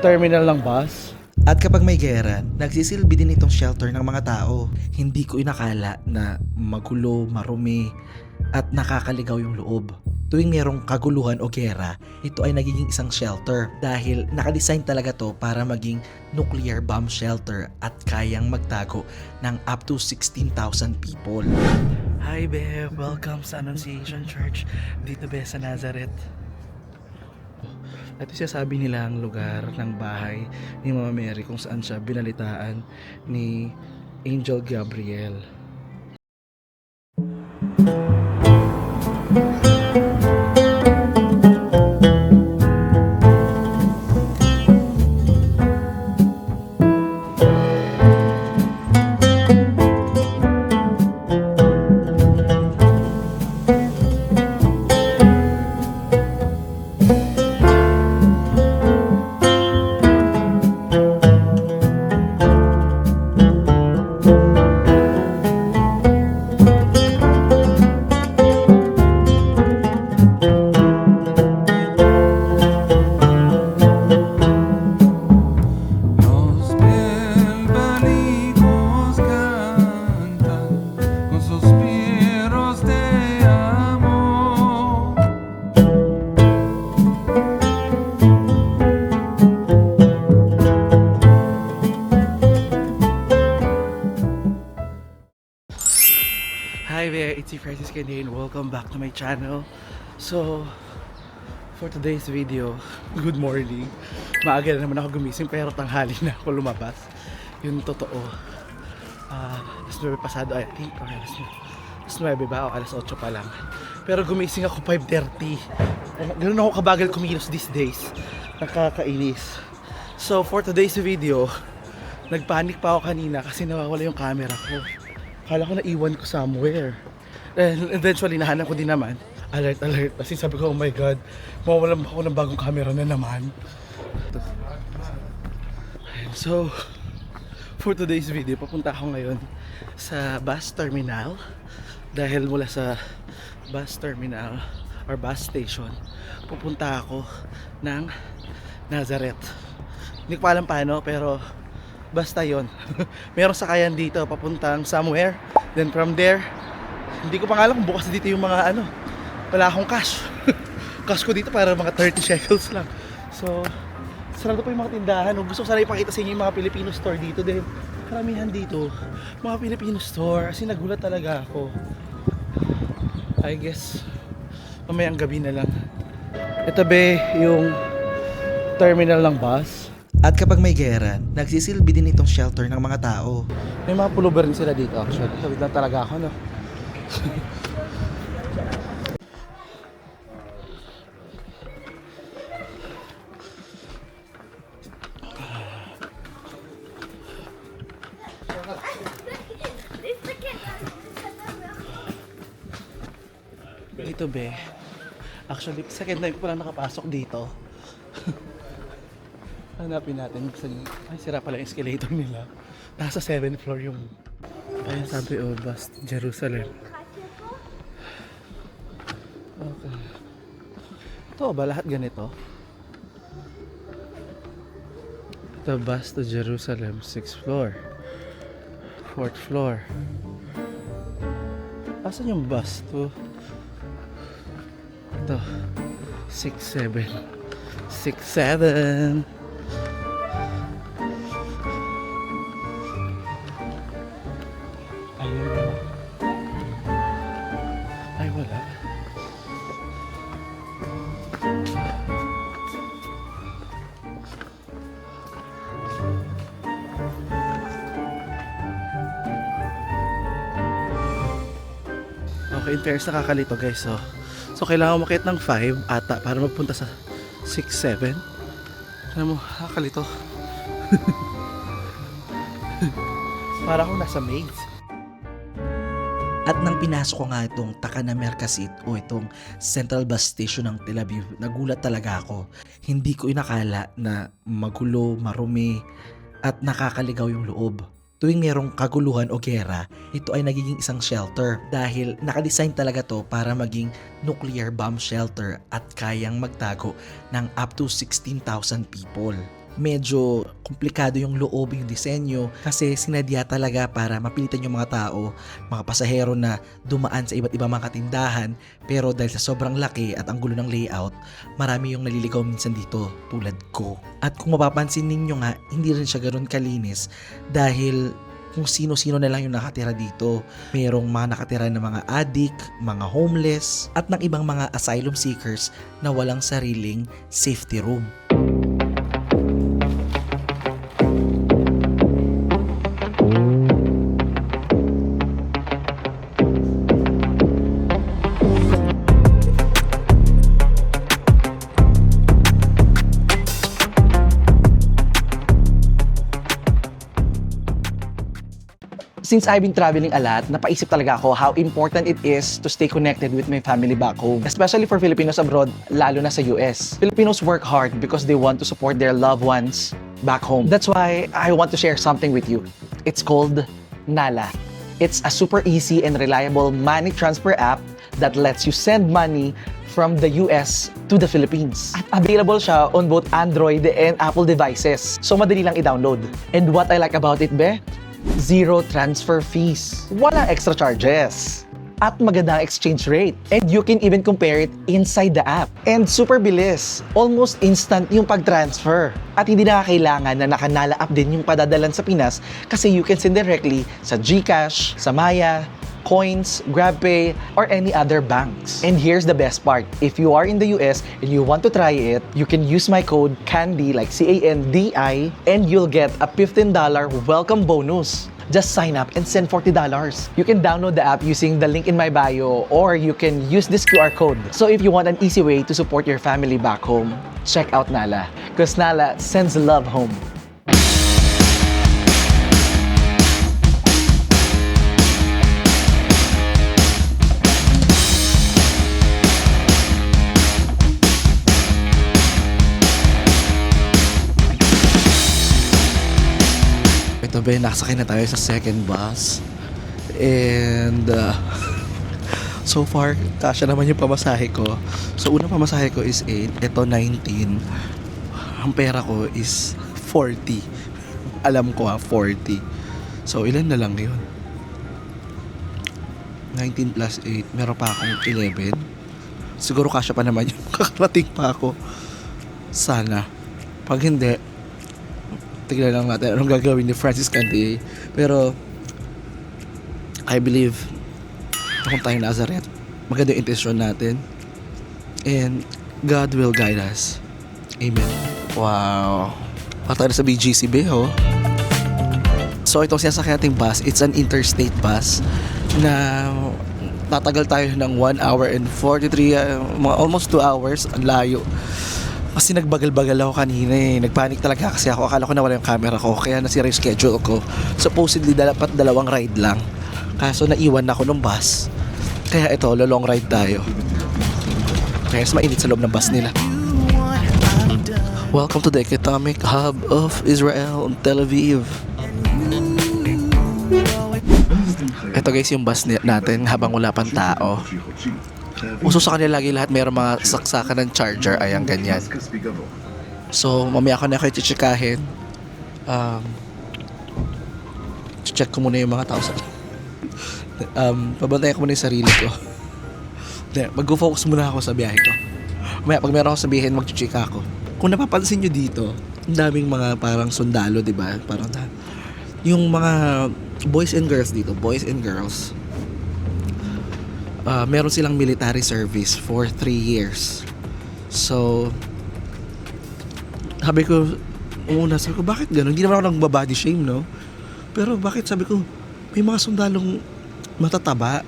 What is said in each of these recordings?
terminal ng bus. At kapag may gera, nagsisilbi din itong shelter ng mga tao. Hindi ko inakala na magulo, marumi, at nakakaligaw yung loob. Tuwing merong kaguluhan o gera, ito ay nagiging isang shelter dahil nakadesign talaga to para maging nuclear bomb shelter at kayang magtago ng up to 16,000 people. Hi be, welcome sa Annunciation Church dito be sa Nazareth. Ito siya sabi nila ang lugar ng bahay ni Mama Mary kung saan siya binalitaan ni Angel Gabriel. Los bienvenidos cantan con suspiros de amor. Hi there, it's si Francis Canadian. Welcome back to my channel. So, for today's video, good morning. Maaga na naman ako gumising pero tanghali na ako lumabas. Yun totoo. Alas 9 pasado, I think. Or alas 9 ba? O alas 8 pa lang. Pero gumising ako 5:30. Ganun ako kabagal kumilos these days. Nakakainis. So, for today's video, nagpanic pa ako kanina kasi nawawala yung camera ko. Kala ko naiwan ko somewhere. And eventually, nahanap ko din naman. Alert, alert. Kasi sabi ko, oh my God, mawawalan ako ng bagong camera na naman. So, for today's video, papunta ako ngayon sa bus terminal. Dahil mula sa bus terminal or bus station, pupunta ako ng Nazareth. Hindi ko pa alam paano, pero basta yon. Merong sakayan dito papuntang somewhere. Then from there, hindi ko pa nga alam kung bukas dito yung mga ano. Wala akong cash. Cash ko dito para mga 30 shekels lang. So, sarado pa yung mga tindahan. Gusto ko sana ipakita sa inyo yung mga Filipino store dito. Dahil karamihan dito, mga Filipino store. Kasi nagulat talaga ako. I guess, mamayang gabi na lang. Ito be yung terminal ng bus. At kapag may gera, nagsisilbi din itong shelter ng mga tao. May mga pullover rin sila dito actually. Sabi lang talaga ako, no? Dito be. Actually, second time ko lang nakapasok dito. Hanapin natin. Ay, sira pala yung escalator nila. Nasa 7th floor yung... Ayun sabi, oh, bus Jerusalem. Okay. Ito ba lahat ganito? Ito, bus to Jerusalem, 6th floor. 4th floor. Asan yung bus to? Ito, 6, 7. 6, 7. Ayun. Ay, wala. Okay, in fairness, nakakalito guys. So kailangan umakyat ng 5 ata para magpunta sa 6, 7. Alam mo, nakakalito. Para akong nasa maze. At nang pinasok ko nga itong Takana Merkasit o itong Central Bus Station ng Tel Aviv, nagulat talaga ako. Hindi ko inakala na magulo, marumi, at nakakaligaw yung loob. Tuwing merong kaguluhan o gera, ito ay nagiging isang shelter dahil nakadesign talaga to para maging nuclear bomb shelter at kayang magtago ng up to 16,000 people. medyo komplikado yung loob, yung disenyo kasi sinadya talaga para mapilitan yung mga tao, mga pasahero na dumaan sa iba't ibang mga katindahan, pero dahil sa sobrang laki at ang gulo ng layout, marami yung naliligaw minsan dito tulad ko. At kung mapapansin ninyo nga, hindi rin siya ganoon kalinis dahil kung sino-sino na lang yung nakatira dito. Merong mga nakatira na mga addict, mga homeless, at ng ibang mga asylum seekers na walang sariling safety room. Since I've been traveling a lot, napaisip talaga ako how important it is to stay connected with my family back home. Especially for Filipinos abroad, lalo na sa US. Filipinos work hard because they want to support their loved ones back home. That's why I want to share something with you. It's called Nala. It's a super easy and reliable money transfer app that lets you send money from the US to the Philippines. At available siya on both Android and Apple devices. So madali lang i-download. And what I like about it, be? Zero transfer fees. Walang extra charges. At magandang exchange rate. And you can even compare it inside the app. And super bilis. Almost instant yung pag-transfer. At hindi na kailangan na naka-Nala app din yung padadalan sa Pinas kasi you can send directly sa GCash, sa Maya, Coins, GrabPay, or any other banks. And here's the best part. If you are in the US and you want to try it, you can use my code CANDI, like CANDI, and you'll get a $15 welcome bonus. Just sign up and send $40. You can download the app using the link in my bio, or you can use this QR code. So if you want an easy way to support your family back home, check out Nala. Because Nala sends love home. Ito ba, nakasakay na tayo sa second bus. And so far, kasya naman yung pamasahe ko. So unang pamasahe ko is 8, ito 19. Ang pera ko is 40. Alam ko 40. So ilan na lang yun? 19 plus 8, meron pa akong 11. Siguro kasya pa naman yung kakarating pa ako. Sana. Pag hindi, tignan lang natin anong gagawin ni Francis Candy. Pero I believe kung tayo Nazareth, maganda yung intensyon natin and God will guide us. Amen. Wow, patay na sa BGC oh. So itong sinasakyan nating bus, it's an interstate bus na tatagal tayo ng 1 hour and 43 mga almost 2 hours. Ang layo. Kasi nagbagal-bagal ako kanina eh. Nagpanik talaga kasi ako. Akala ko nawala yung camera ko. Kaya nasira yung schedule ko. Supposedly dapat 2 ride lang. Kaso naiwan ako ng bus. Kaya ito, long ride tayo. Kaya mas mainit sa loob ng bus nila. Welcome to the economic hub of Israel, Tel Aviv. Ito guys yung bus natin habang wala pang tao. Uso sa kanila lagi lahat mayroong mga saksakan ng charger. Ayan, ganyan. So, mamaya ko na kayo chichikahin. Check ko muna yung mga tao sa... pabantayan ko muna yung sarili ko. Mag-focus muna ako sa biyahe ko. Mamaya, pag meron ako sabihin, mag-chichika ako. Kung napapansin nyo dito, ang daming mga parang sundalo, diba? Parang yung mga boys and girls dito, boys and girls, meron silang military service for 3 years. So, sabi ko, bakit gano'n? Hindi naman ako nagbabody shame, no? Pero bakit sabi ko, may mga sundalong matataba.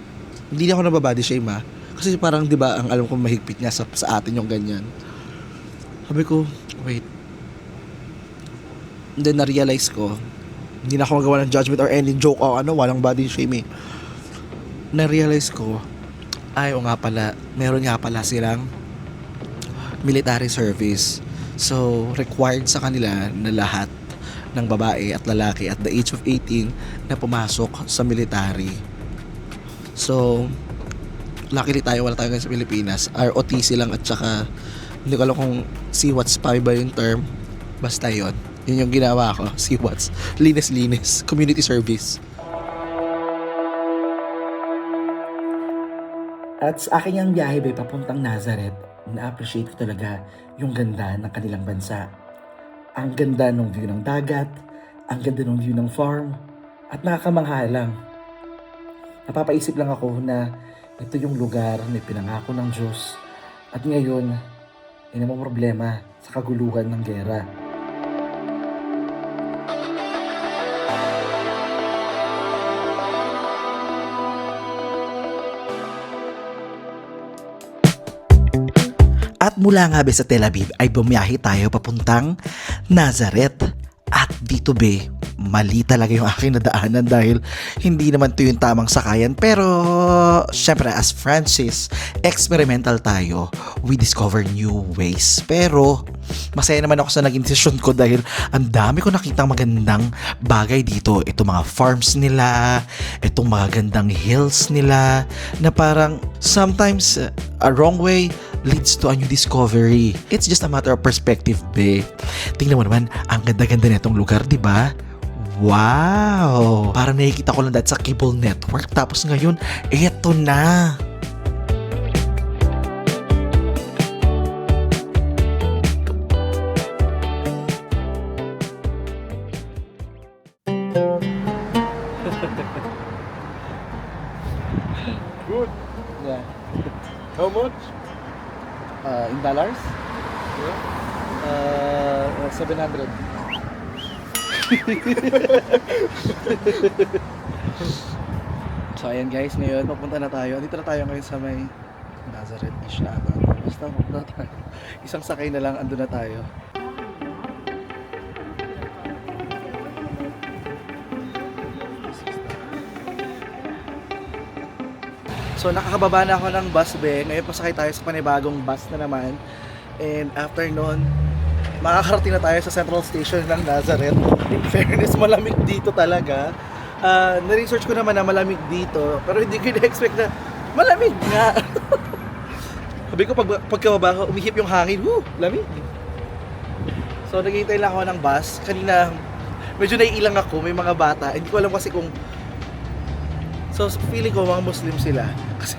Hindi ako nagbabody shame, ha? Kasi parang, di ba, ang alam ko mahigpit nga sa atin yung ganyan. Sabi ko, wait. And then, na-realize ko, hindi na ako magawa ng judgment or any joke o walang body shame, eh. Na-realize ko, o nga pala, meron nga pala silang military service. So, required sa kanila na lahat ng babae at lalaki at the age of 18 na pumasok sa military. So, luckily tayo, wala tayo ngayon sa Pilipinas. ROTC lang at saka, hindi ko alam kung CWATS pa ba yung term. Basta yon. Yun yung ginawa ko. See what's linis-linis. Community service. At sa aking ang biyahe bay papuntang Nazareth, na-appreciate ko talaga yung ganda ng kanilang bansa. Ang ganda ng view ng dagat, ang ganda ng view ng farm, at nakakamangha lang. Napapaisip lang ako na ito yung lugar na pinangako ng Diyos at ngayon ay namang problema sa kaguluhan ng gera. At mula nga be sa Tel Aviv ay bumiyahe tayo papuntang Nazareth. At dito be, mali talaga yung aking nadaanan dahil hindi naman to yung tamang sakayan. Pero syempre as Francis, experimental tayo. We discover new ways. Pero masaya naman ako sa naging decision ko dahil ang dami ko nakitang magandang bagay dito. Itong mga farms nila, itong mga gandang hills nila na parang sometimes a wrong way leads to a new discovery. It's just a matter of perspective, be. Tingnan mo naman, ang ganda-ganda nitong lugar, di ba? Wow! Parang nakikita ko lang dati sa cable network. Tapos ngayon, eto na! Good. Yeah. How much? In dollars? 700. So ayan guys, ngayon papunta na tayo. Dito na tayo ngayon sa may Nazareth-ish na ata. Basta papunta tayo. Isang sakay na lang, andun na tayo. So nakakababa na ako ng bus be. Ngayon pasakay tayo sa panibagong bus na naman. And after nun, makakarating na tayo sa central station ng Nazareth. In fairness, malamig dito talaga. Na-research ko naman na malamig dito, pero hindi ko na-expect na malamig nga. Sabi ko pagkababa ko, umihip yung hangin, lamig. So naghihintay lang ako ng bus. Kanina, medyo naiilang ako, may mga bata. Hindi ko alam kasi kung... So feeling ko mga Muslim sila. Kasi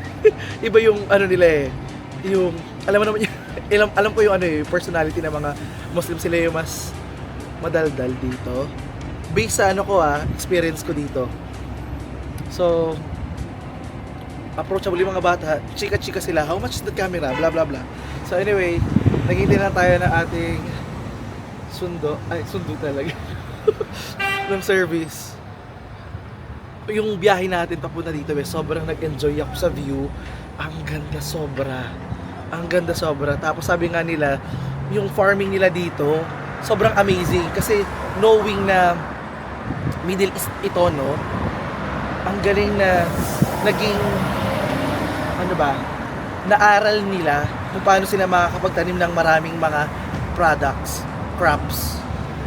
iba yung ano nila eh. Yung, alam mo naman yung, alam ko yung ano eh, personality ng mga Muslim, sila yung mas madaldal dito. Based sa ano ko experience ko dito. So, approachable yung mga bata, chika-chika sila, how much is the camera, blah blah blah. So anyway, naghihintay na tayo ng ating sundo talaga, ng service. Yung biyahe natin papunta dito, sobrang nag-enjoy ako sa view. Ang ganda sobra. Ang ganda sobra. Tapos sabi nga nila, yung farming nila dito, sobrang amazing. Kasi knowing na Middle East ito, no? Ang galing na naging, naaral nila kung paano sila makakapagtanim ng maraming mga products, crops.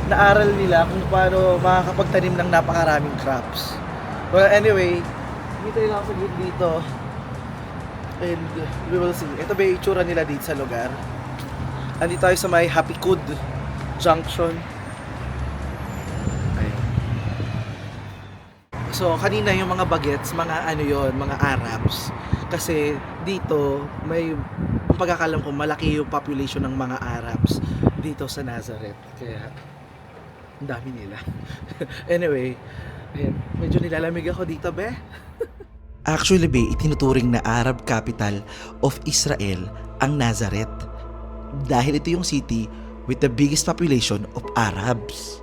Naaral nila kung paano makakapagtanim ng napakaraming crops. Well, anyway, dito lang ako dito. And we will see. Ito ba yung itsura nila dito sa lugar? Andito tayo sa may Happy Kud Junction. Ayun. So, kanina yung mga bagets, mga mga Arabs. Kasi dito, may, kung pagkakalam ko, malaki yung population ng mga Arabs dito sa Nazareth. Kaya, ang dami nila. Anyway, ayun, medyo nilalamig ako dito, be. Actually, be, itinuturing na Arab capital of Israel ang Nazareth. Dahil ito yung city with the biggest population of Arabs.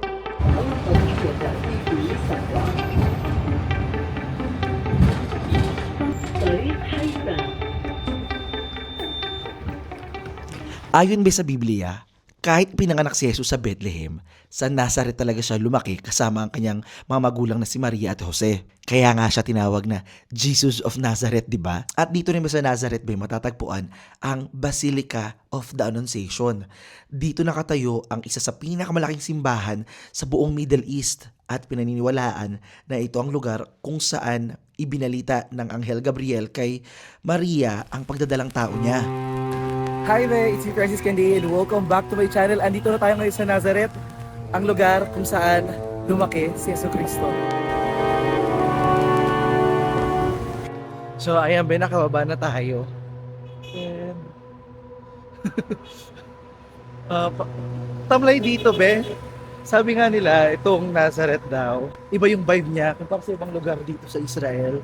Ayon ba sa Biblia, kahit pinanganak si Jesus sa Bethlehem, sa Nazareth talaga siya lumaki kasama ang kanyang mga magulang na si Maria at Jose. Kaya nga siya tinawag na Jesus of Nazareth, di ba? At dito rin ba sa Nazareth ba matatagpuan ang Basilica of the Annunciation. Dito nakatayo ang isa sa pinakamalaking simbahan sa buong Middle East at pinaniniwalaan na ito ang lugar kung saan ibinalita ng Anghel Gabriel kay Maria ang pagdadalang tao niya. Hi there, it's me Francis Candy and welcome back to my channel. Andito na tayo ngayon sa Nazareth, ang lugar kung saan lumaki si Yesu Cristo. So ayan, Ben, nakababa na tayo. And... tamlay dito, Ben. Sabi nga nila, itong Nazareth daw, iba yung vibe niya kumpara sa ibang lugar dito sa Israel.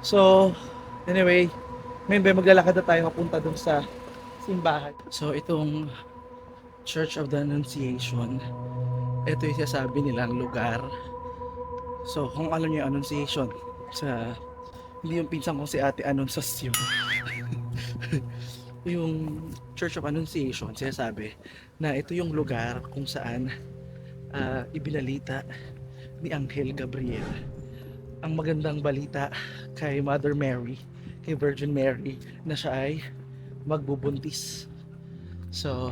So, anyway, ngayon ba maglalakad na tayo papunta dun sa simbahan. So itong Church of the Annunciation, ito yung sasabi nilang lugar. So kung alam niyo yung Annunciation, sa hindi yung pinsan ko si Ate Anunciacion. Yung Church of Annunciation, sinasabi na ito yung lugar kung saan ibinalita ni Anghel Gabriel ang magandang balita kay Mother Mary, kay Virgin Mary, na siya ay magbubuntis. So,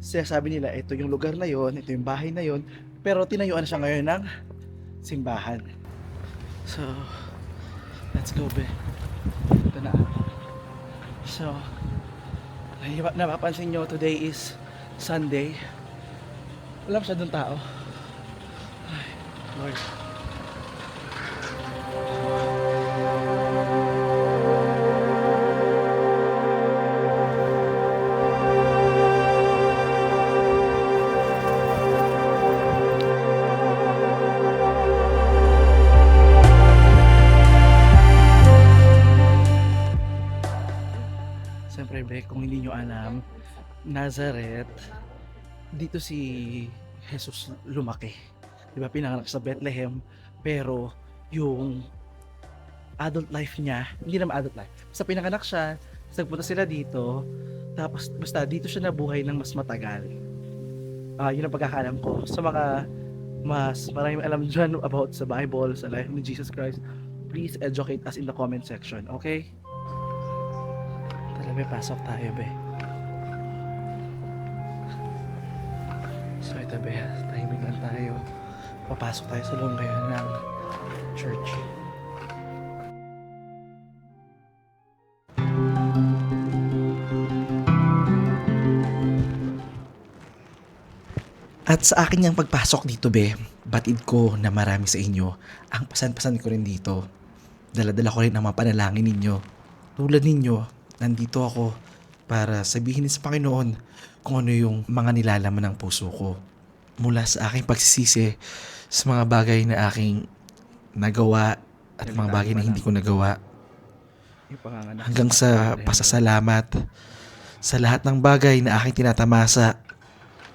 sinasabi nila, ito yung lugar na yon, ito yung bahay na yon, pero tinayuan siya ngayon ng simbahan. So, let's go, be. Ito na. So, napapansin nyo, today is Sunday. Wala masyadong tao. Ay, Lord. Siyempre, be, kung hindi nyo alam, Nazareth, dito si Jesus lumaki. Diba, pinanganak sa Bethlehem, pero yung adult life niya, hindi naman adult life. Basta pinanganak siya, nagpunta sila dito, tapos basta dito siya nabuhay ng mas matagal. Yun ang pagkakaalam ko. Sa mga mas maraming alam dyan about sa Bible, sa life ni Jesus Christ, please educate us in the comment section, okay? May pasok tayo, be. So ito, be, timing lang tayo. Papasok tayo sa loob ngayon ng church. At sa akin yung pagpasok dito, be, batid ko na marami sa inyo ang pasan-pasan ko rin dito. Dala-dala ko rin ang mga panalangin ninyo. Tulad ninyo, nandito ako para sabihin sa Panginoon kung ano yung mga nilalaman ng puso ko. Mula sa aking pagsisisi sa mga bagay na aking nagawa at mga bagay na hindi ko nagawa. Hanggang sa pasasalamat sa lahat ng bagay na aking tinatamasa,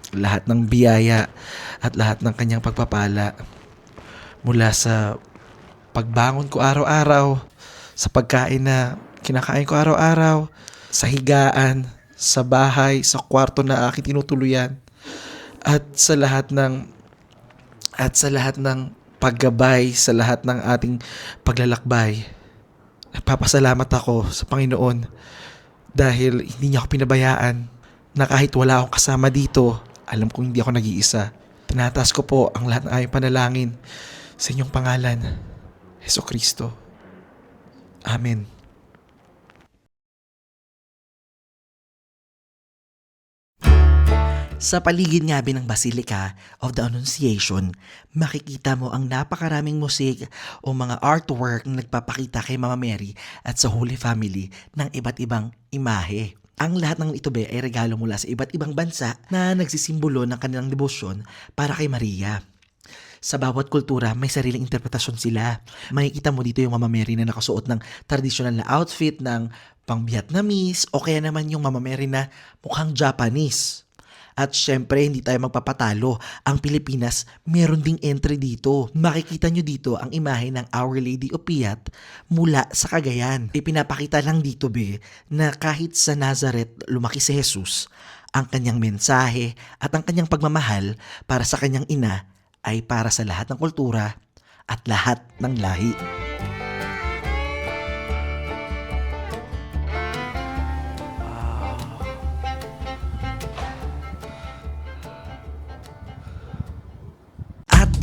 lahat ng biyaya at lahat ng kanyang pagpapala. Mula sa pagbangon ko araw-araw, sa pagkain na kinakain ko araw-araw, sa higaan, sa bahay, sa kwarto na aking tinutuluyan, at sa lahat ng paggabay, sa lahat ng ating paglalakbay. Nagpapasalamat ako sa Panginoon dahil hindi niya ako pinabayaan, na kahit wala akong kasama dito, alam kong hindi ako nag-iisa. Tinataas ko po ang lahat ng aking panalangin sa inyong pangalan, Hesus Kristo. Amen. Sa paligid nga ng Basilica of the Annunciation, makikita mo ang napakaraming musik o mga artwork na nagpapakita kay Mama Mary at sa Holy Family ng iba't ibang imahe. Ang lahat ng ito, be, ay regalo mula sa iba't ibang bansa na nagsisimbolo ng kanilang debosyon para kay Maria. Sa bawat kultura, may sariling interpretasyon sila. Makikita mo dito yung Mama Mary na nakasuot ng traditional na outfit ng pang Vietnamese o kaya naman yung Mama Mary na mukhang Japanese. At syempre, hindi tayo magpapatalo. Ang Pilipinas, meron ding entry dito. Makikita nyo dito ang imahe ng Our Lady of Piat mula sa Cagayan. Ipinapakita lang dito, be, na kahit sa Nazareth lumaki si Jesus, ang kanyang mensahe at ang kanyang pagmamahal para sa kanyang ina ay para sa lahat ng kultura at lahat ng lahi.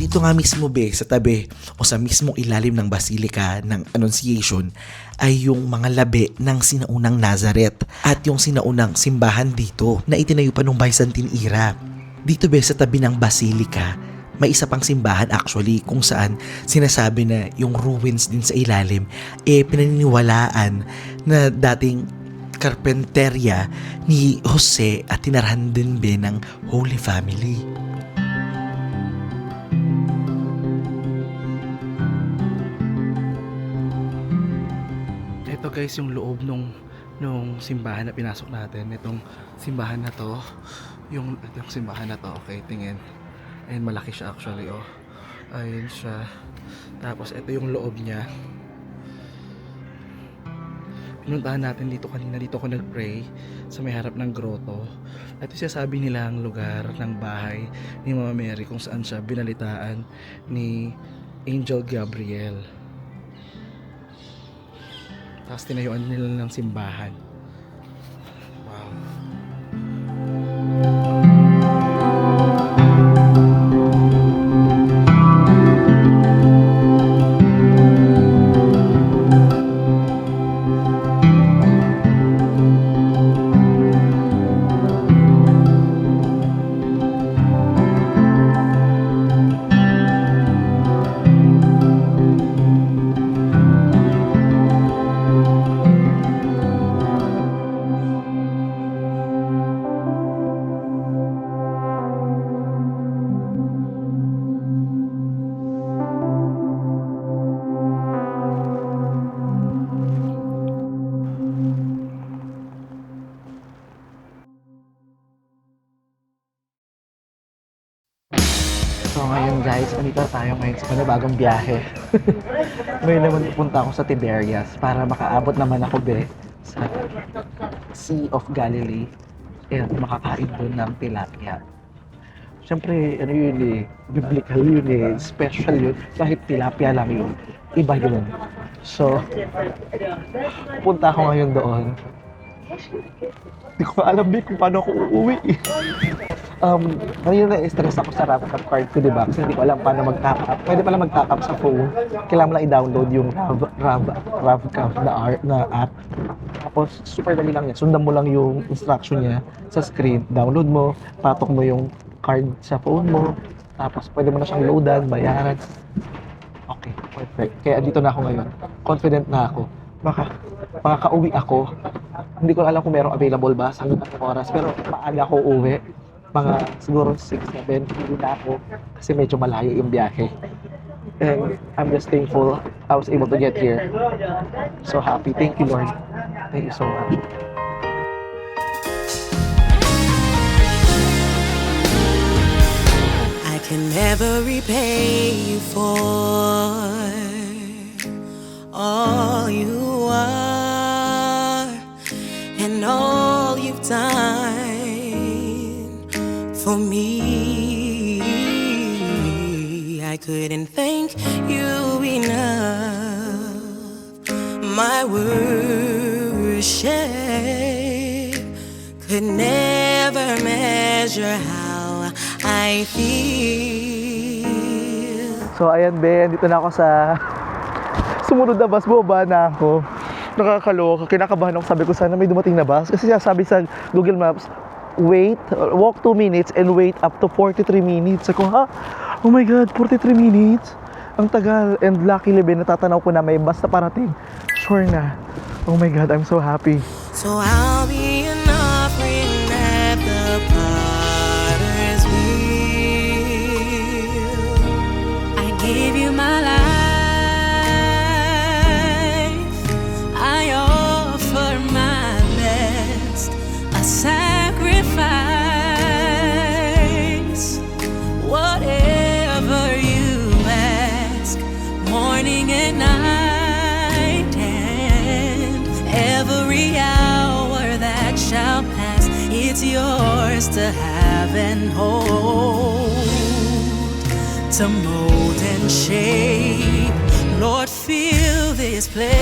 dito nga mismo be sa tabi o sa mismong ilalim ng Basilica ng Annunciation ay yung mga labi ng sinaunang Nazareth at yung sinaunang simbahan dito na itinayo pa nung Byzantine era. Dito be sa tabi ng Basilica, may isa pang simbahan actually kung saan sinasabi na yung ruins din sa ilalim pinaniniwalaan na dating karpenterya ni Jose at tinarhan din be ng Holy Family. Ito guys yung loob nung simbahan na pinasok natin. Itong simbahan na to, yung simbahan na to, okay, tingin. Ayun, malaki siya actually, oh. Ayun siya. Tapos ito yung loob niya. Pinuntahan natin dito kanina, dito ako nag-pray sa may harap ng grotto. At siya sabi nila ang lugar ng bahay ni Mama Mary kung saan siya binalitaan ni Angel Gabriel. Tapos tinayuan nila ng simbahan. Wow. So ngayon guys, andito tayo ngayon sa panibagong biyahe. Ngayon naman pupunta ako sa Tiberias para makaabot naman ako sa Sea of Galilee at makakain doon ng tilapia. Siyempre, ano yun biblical yun special yun. Kahit tilapia lang yun, iba yun. So, pupunta ako ngayon doon. Hindi ko alam kung paano ako uuwi. Ngayon na-stress ako sa RAVCAP card ko, diba? Kasi hindi ko alam paano mag-top up. Pwede pala mag-top up sa phone. Kailangan mo lang i-download yung RAVCAP na app. Tapos, super dali lang yan. Sundan mo lang yung instruction niya sa screen. Download mo, patok mo yung card sa phone mo. Tapos, pwede mo na siyang loadan, bayaran. Okay, perfect. Kaya dito na ako ngayon. Confident na ako. Makaka-uwi ako. Hindi ko alam kung merong available ba sa hanggang oras. Pero maaga ako uwi. Mga siguro 6-7 hindi na ako kasi medyo malayo yung biyahe. And I'm just thankful I was able to get here. So happy. Thank you, Lord. Thank you so much. I can never repay you for all you are and all you've done for me. I couldn't thank you enough. My worship could never measure how I feel. So ayan Ben, dito na ako sa sumunod na bus. Bumaba na ako. Nakakaloka, kinakabahan ako. Sabi ko sana may dumating na bus. Kasi sabi sa Google Maps, walk 2 minutes and wait up to 43 minutes. Ako, ha? Oh my God, 43 minutes? Ang tagal. And luckily, Ben, natatanaw ko na may bus na parating. Sure na. Oh my God, I'm so happy. So I'll be an offering at the potter's wheel. I give you my life. I offer my best, a sacrifice. Whatever you ask, morning and night, and every hour that shall pass, it's yours to have and hold, to mold and shape. Lord, fill this place.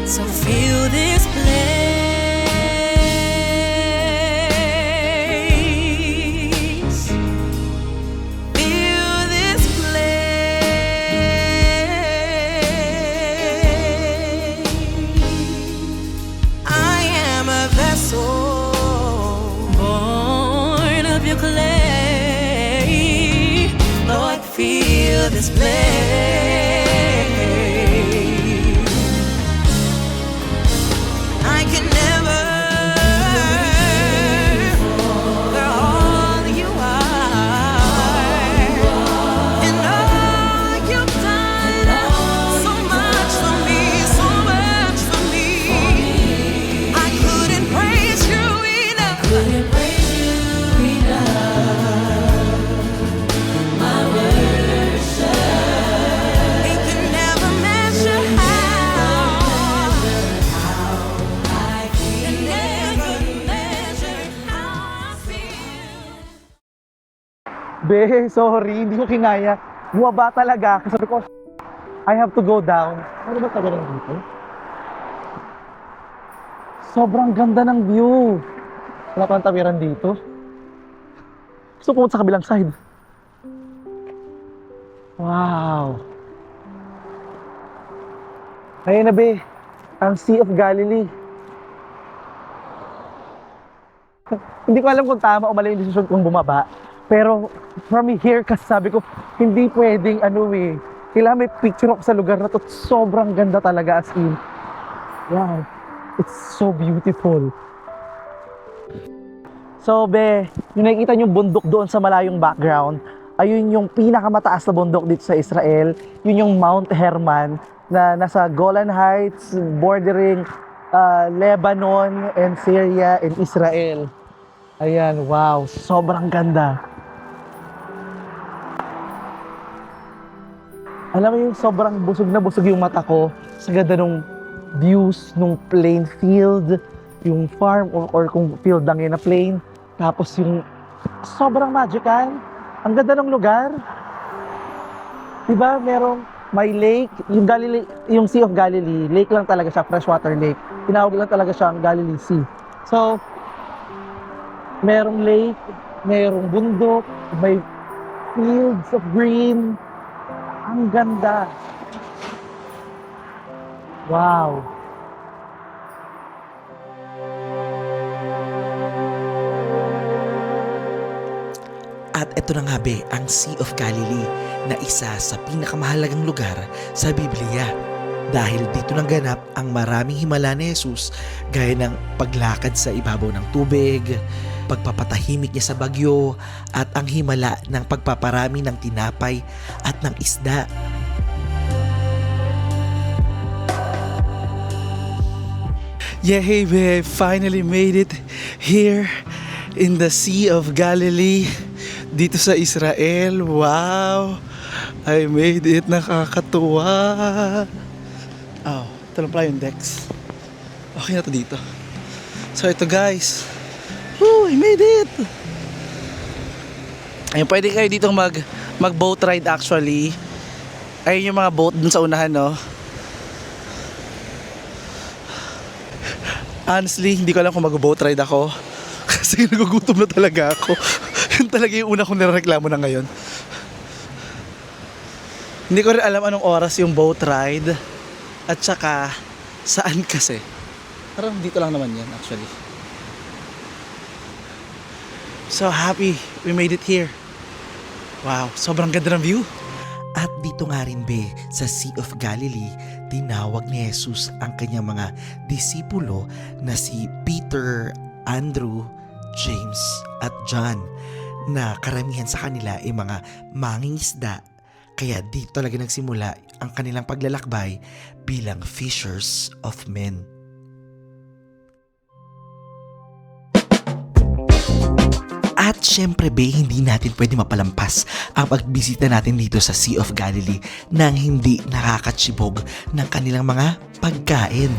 So fill this place. this place. I can never we're all you are, and all you've done so much for me, so much for me. I couldn't praise you enough. Couldn't praise you enough. My worship, it can never measure how I feel. Can never measure how I feel. Be, sorry, hindi ko kinaya. Bumaba talaga ako. Sabi ko, I have to go down. Ano ba tagal dito? Sobrang ganda ng view. Wala pang tawiran dito. Gusto ko pumunta sa kabilang side. Wow. Ayun na, be. Ang Sea of Galilee. Hindi ko alam kung tama o mali yung decision kong bumaba. Pero from here, kasi sabi ko, hindi pwedeng kailangan may picture ako sa lugar na to. Sobrang ganda talaga, as in. Wow. It's so beautiful. So, be, yung nakikita yung bundok doon sa malayong background, ayun yung pinakamataas na bundok dito sa Israel. Yun yung Mount Hermon na nasa Golan Heights, bordering Lebanon and Syria and Israel. Ayan, wow. Sobrang ganda. Alam mo yung sobrang busog na busog yung mata ko sa ganda nung views nung plain field, yung farm or kung field lang yun na plain. Tapos yung sobrang magical. Ang ganda ng lugar. Diba, may lake, yung Sea of Galilee, lake lang talaga siya, freshwater lake. Tinawag lang talaga siya ang Galilee Sea. So, merong lake, merong bundok, may fields of green. Ang ganda. Wow. At ito na nga be, ang Sea of Galilee na isa sa pinakamahalagang lugar sa Biblia. Dahil dito nangganap ang maraming himala ni Jesus gaya ng paglakad sa ibabaw ng tubig, pagpapatahimik niya sa bagyo, at ang himala ng pagpaparami ng tinapay at ng isda. Yeah, hey babe, finally made it here in the Sea of Galilee dito sa Israel. Wow! I made it, nakakatuwa. Oh, ito lang pala yung decks. Okay na to dito. So ito guys. Woo, I made it! Ayun, pwede kayo dito mag boat ride actually. Ayun yung mga boat dun sa unahan, no? Honestly, hindi ko alam kung mag-boat ride ako. Kasi nagugutom na talaga ako. Yun talaga yung una kong nireklamo na ngayon. Hindi ko rin alam anong oras yung boat ride. At saka, saan kasi. Parang dito lang naman yan actually. So happy we made it here. Wow, sobrang ganda ng view. At dito nga rin be, sa Sea of Galilee, tinawag ni Jesus ang kanyang mga disipulo na si Peter, Andrew, James at John, na karamihan sa kanila ay mga mangingisda. Kaya dito talaga nagsimula ang kanilang paglalakbay bilang fishers of men. At syempre be, hindi natin pwede mapalampas ang pagbisita natin dito sa Sea of Galilee nang hindi nakakatsibog ng kanilang mga pagkain.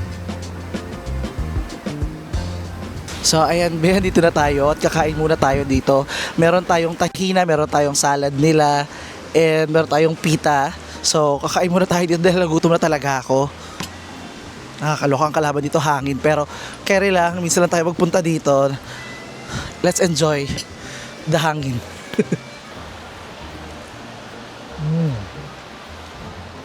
So ayan, be, dito na tayo at kakain muna tayo dito. Meron tayong tahina, meron tayong salad nila, and meron tayong pita. So kakain muna tayo dito dahil nagutom na talaga ako. Nakakaloka ang kalaban dito, hangin. Pero carry lang, minsan lang tayo magpunta dito. Let's enjoy the hangin.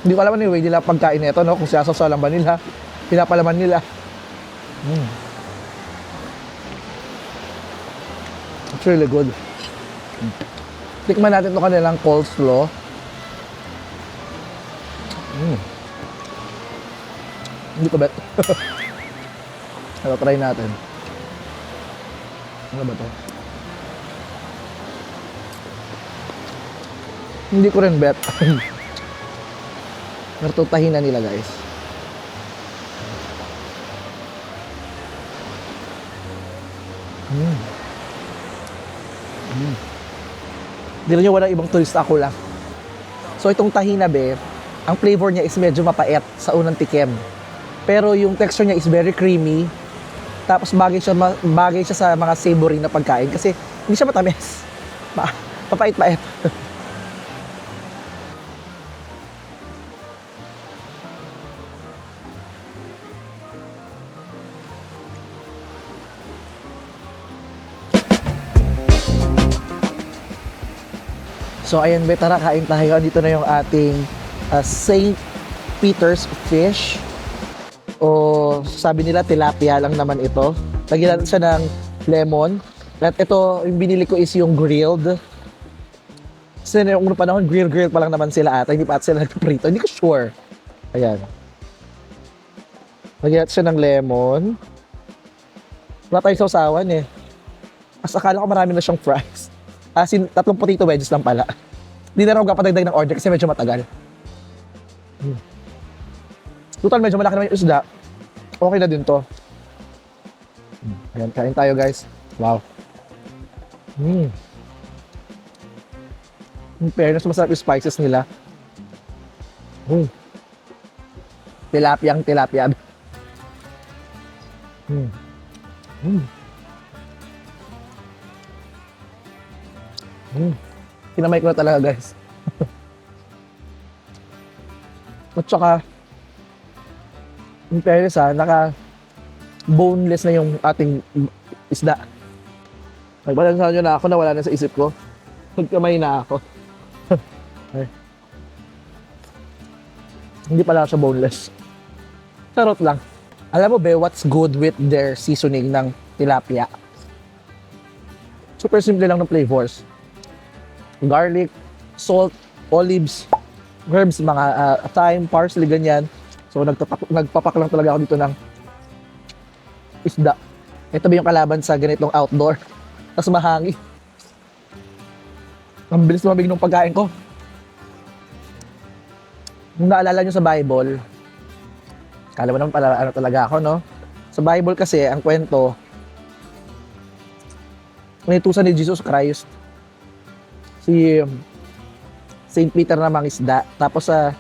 Hindi ko alam ano yung way nila pagkain nito, no? Kung siyasasalan ba nila, pinapalaman nila. It's really good. Tikman natin ito kanilang coleslaw. Hindi ko bet. Ano, try natin. Ano ba to? Hindi ko rin bet. Nartutahin na nila, guys. Dila nyo, walang ibang turista, ako lang. So itong tahina, be, ang flavor niya is medyo mapait sa unang tikim. Pero yung texture niya is very creamy. Tapos bagay siya sa mga savory na pagkain kasi hindi siya matamis. Papait-pait. So ayan, be, tara, kain tayo. Dito na yung ating St. Peter's fish. O sabi nila tilapia lang naman ito. Lagyan natin siya ng lemon. At ito, yung binili ko is yung grilled. Kasi yung unang panahon, grill pa lang naman sila ata. Hindi pa ata sila nagpaprito. Hindi ko sure. Ayan. Lagyan natin siya ng lemon. Wala tayong sausawan eh. Mas akala ko marami na siyang fries. As in, 3 potato wedges lang pala. Hindi na raw kapadagdag ng order kasi medyo matagal. Total, medyo malaki naman yung isda. Okay na din to. Ayan, kain tayo, guys. Wow. In fairness, masarap yung spices nila. Tilapia. Kinamay ko na talaga, guys. At saka, in fairness naka-boneless na yung ating isda. Nagbalansahan nyo na ako na wala na sa isip ko. Nagkamay na ako. Ay. Hindi pala siya boneless. Charot lang. Alam mo ba what's good with their seasoning ng tilapia? Super simple lang ng flavors. Garlic, salt, olives, herbs, mga thyme, parsley, ganyan. So nagpapak lang talaga ako dito ng isda. Ito ba yung kalaban sa ganitong outdoor? Tapos mahangin. Ang bilis lumabig ng pagkain ko. Kung naalala nyo sa Bible, kala mo naman pala ano talaga ako, no? Sa Bible kasi, ang kwento, inutusan ni Jesus Christ, si St. Peter na mangisda. Tapos sa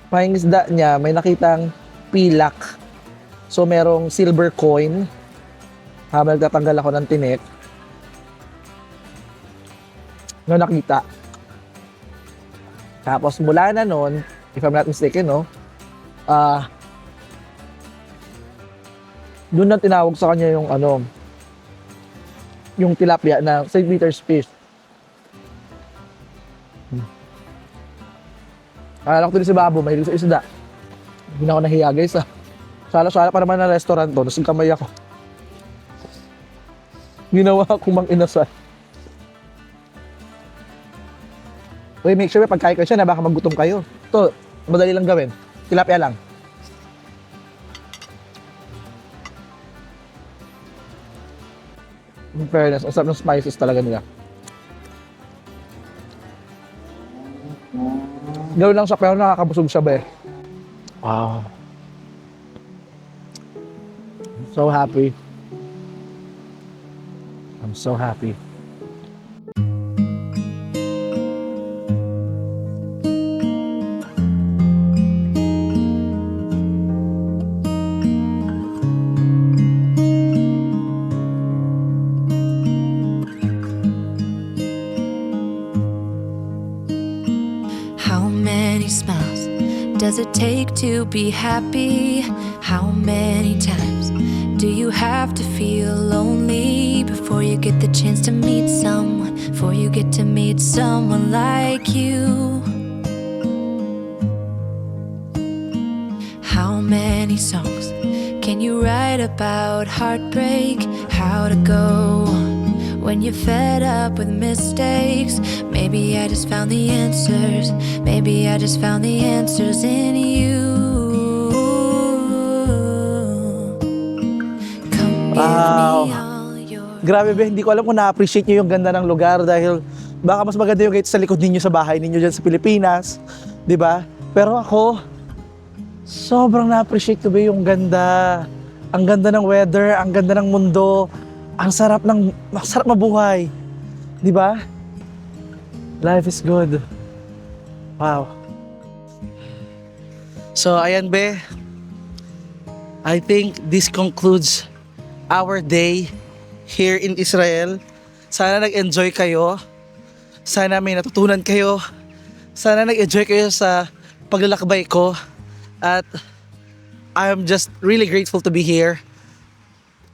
pangingisda niya, may nakitang pilak. So merong silver coin. Habang nagtatanggal ako ng tinik, na nakita. Tapos mula na nun, if I'm not mistaken, no, doon na tinawag sa kanya yung yung tilapia na St. Peter's fish. Akala ko din si Babo, mahilig sa isda. Hindi na ako nahiya, guys. Sala-sala pa naman na restaurant to, nasing kamay ako. Ginawa akong mang-inasal. Okay, make sure pagkain ko siya na baka magutom kayo. Ito, madali lang gawin. Tilapia lang. In fairness, ang sarap ng spices talaga nila. Gawin lang siya pero nakakabusog siya ba eh. Wow. I'm so happy. I'm so happy. How many smiles does it take to be happy? How many times do you have to feel lonely before you get the chance to meet someone? Before you get to meet someone like you? How many songs can you write about heartbreak? How to go on when you're fed up with mistakes? Maybe I just found the answers. Maybe I just found the answers in you. Wow. Grabe be, hindi ko alam kung na-appreciate nyo yung ganda ng lugar dahil baka mas maganda yung gate sa likod ninyo sa bahay ninyo dyan sa Pilipinas. 'Di ba? Pero ako, sobrang na-appreciate ko ba yung ganda. Ang ganda ng weather, ang ganda ng mundo. Ang sarap mabuhay. 'Di ba? Life is good. Wow. So ayan be, I think this concludes our day here in Israel. Sana nag-enjoy kayo. Sana may natutunan kayo. Sana nag-enjoy kayo sa paglalakbay ko. At I'm just really grateful to be here.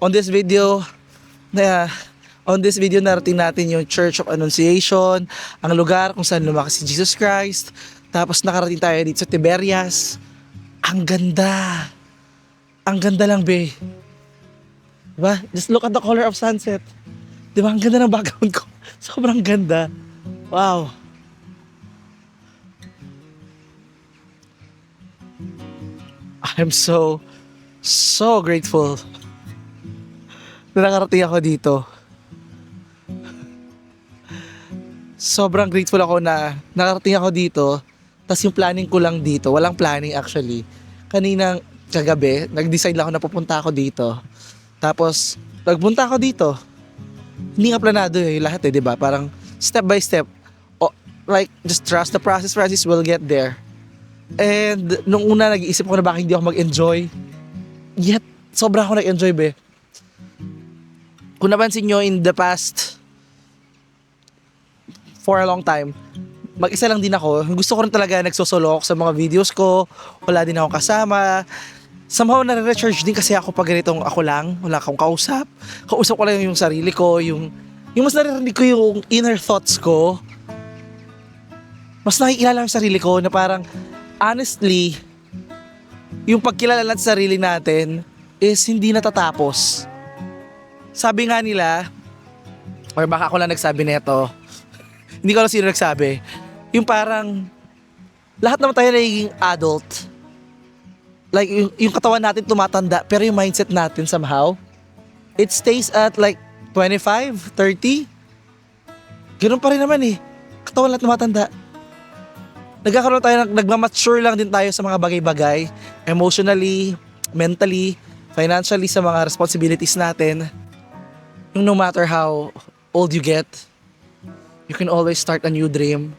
On this video, narating natin yung Church of Annunciation, ang lugar kung saan lumaki si Jesus Christ. Tapos nakarating tayo dito sa Tiberias. Ang ganda. Ang ganda lang, be. Diba? Just look at the color of sunset. Diba? Ang ganda ng background ko. Sobrang ganda. Wow. I'm so grateful na nakarating ako dito. Sobrang grateful ako na nakarating ako dito. Tas yung planning ko lang dito. Walang planning actually. Kaninang kagabi, nag-decide lang ako na pupunta ako dito. Tapos, nagpunta ako dito. Hindi nga planado yung lahat di ba? Parang step by step. Like, just trust the process, we'll get there. And, nung una, nag-iisip ko na baka hindi ako mag-enjoy. Yet, sobra ako nag-enjoy, be. Kung napansin nyo, in the past, for a long time, mag-isa lang din ako. Gusto ko rin talaga nagsosolo ako sa mga videos ko. Wala din akong kasama. Somehow nare-recharge din kasi ako pag ganitong ako lang, wala akong kausap. Kausap ko lang yung sarili ko, yung mas naririnig ko yung inner thoughts ko. Mas nakikilala yung sarili ko na parang, honestly, yung pagkilala natin sa sarili natin is hindi natatapos. Sabi nga nila, or baka ako lang nagsabi nito, hindi ko alam sino nagsabi, yung parang, lahat naman tayo nagiging adult. Like, yung katawan natin tumatanda, pero yung mindset natin somehow, it stays at like 25, 30. Ganun pa rin naman eh. Katawan lang tumatanda. Nagkakaroon tayo, nagmamature lang din tayo sa mga bagay-bagay. Emotionally, mentally, financially, sa mga responsibilities natin. Yung no matter how old you get, you can always start a new dream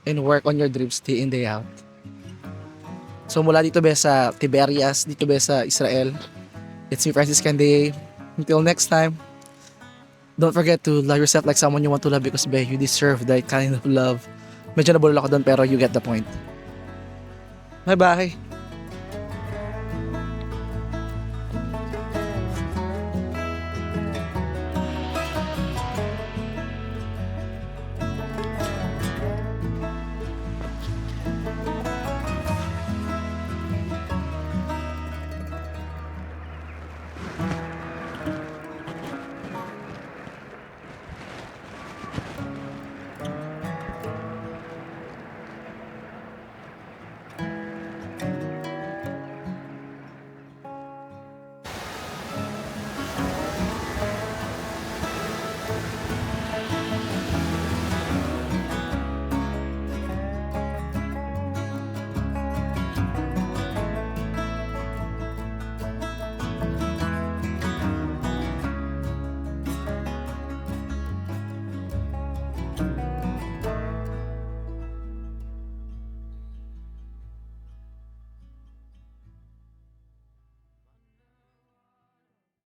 and work on your dreams day in, day out. So mula dito be sa Tiberias, dito be sa Israel, it's me Francis Cande. Until next time, don't forget to love yourself like someone you want to love because be, you deserve that kind of love. Medyo nabulol ako doon pero you get the point. Bye bye!